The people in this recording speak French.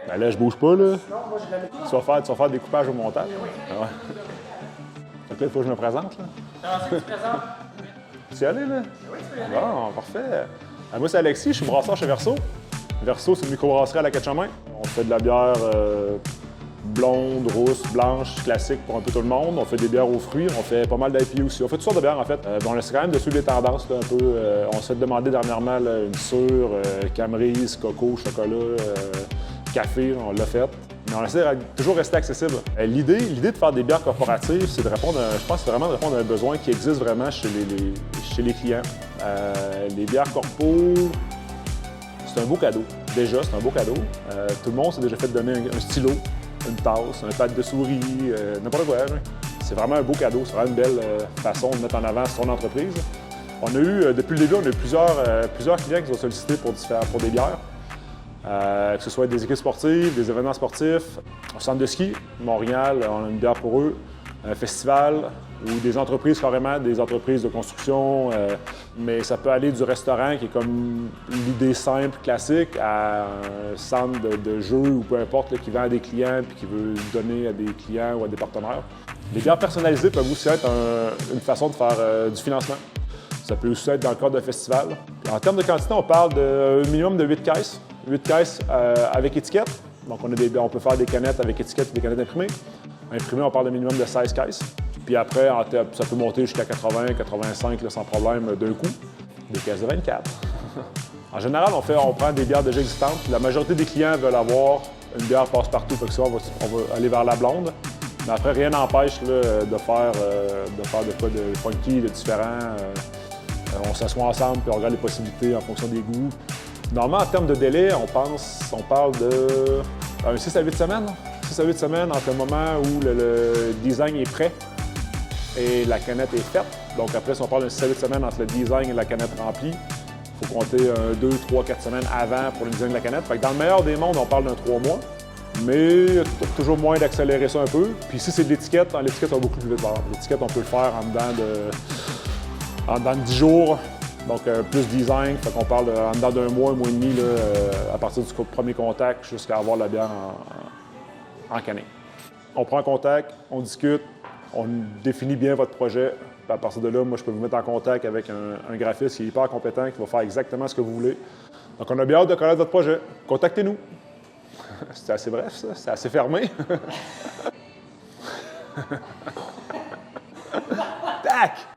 Ben là, je bouge pas, là. Tu vas faire des coupages au montage. Ah ouais. Donc là, il faut que je me présente, là. Tu te présentes? Tu y aller, là? Oui, tu peux y aller. Bon, parfait. Moi, c'est Alexis, je suis brasseur chez Verso. Verso, c'est une microbrasserie à la Quai-de-Chemin. On fait de la bière blonde, rousse, blanche, classique pour un peu tout le monde. On fait des bières aux fruits, on fait pas mal d'IPA aussi. On fait toutes sortes de bières, en fait. On essaie quand même de suivre les tendances, là, un peu. On s'est demandé dernièrement là, une sûre, Camerise, coco, chocolat, café, on l'a fait. Mais on essaie de toujours rester accessible. L'idée de faire des bières corporatives, c'est de répondre, je pense, c'est vraiment de répondre à un besoin qui existe vraiment chez les clients. Les bières corpo, c'est un beau cadeau. Déjà, c'est un beau cadeau. Tout le monde s'est déjà fait donner un stylo, une tasse, un pad de souris, n'importe quoi. Hein. C'est vraiment un beau cadeau. C'est vraiment une belle façon de mettre en avant son entreprise. On a eu, depuis le début, on a eu plusieurs clients qui nous ont sollicité pour des bières. Que ce soit des équipes sportives, des événements sportifs, un centre de ski, Montréal, on a une bière pour eux, un festival ou des entreprises carrément, des entreprises de construction. Mais ça peut aller du restaurant qui est comme l'idée simple, classique, à un centre de jeu ou peu importe là, qui vend à des clients puis qui veut donner à des clients ou à des partenaires. Les bières personnalisées peuvent aussi être une façon de faire du financement. Ça peut aussi être dans le cadre d'un festival. En termes de quantité, on parle d'un minimum de 8 caisses. 8 caisses avec étiquette. Donc, on peut faire des canettes avec étiquette et des canettes imprimées. Imprimées, on parle d'un minimum de 16 caisses. Puis après, ça peut monter jusqu'à 80, 85 là, sans problème d'un coup. Des caisses de 24. En général, on prend des bières déjà existantes. La majorité des clients veulent avoir une bière passe-partout. Fait que ça, on va aller vers la blonde. Mais après, rien n'empêche de faire de quoi de funky, de différent. On s'assoit ensemble puis on regarde les possibilités en fonction des goûts. Normalement, en termes de délai, on parle de 6 à 8 semaines. 6 à 8 semaines entre le moment où le design est prêt et la canette est faite. Donc après, si on parle de 6 à 8 semaines entre le design et la canette remplie, il faut compter 2, 3, 4 semaines avant pour le design de la canette. Fait que dans le meilleur des mondes, on parle d'un 3 mois. Mais il y a toujours moyen d'accélérer ça un peu. Puis si c'est de l'étiquette, l'étiquette va beaucoup plus vite. L'étiquette, on peut le faire en dedans de 10 jours. Donc, plus design, fait qu'on parle en dedans d'un mois et demi, là, à partir du premier contact jusqu'à avoir la bière en canette. On prend contact, on discute, on définit bien votre projet. Puis à partir de là, moi, je peux vous mettre en contact avec un graphiste qui est hyper compétent, qui va faire exactement ce que vous voulez. Donc, on a bien hâte de connaître votre projet. Contactez-nous. C'était assez bref, ça. C'est assez fermé. Tac!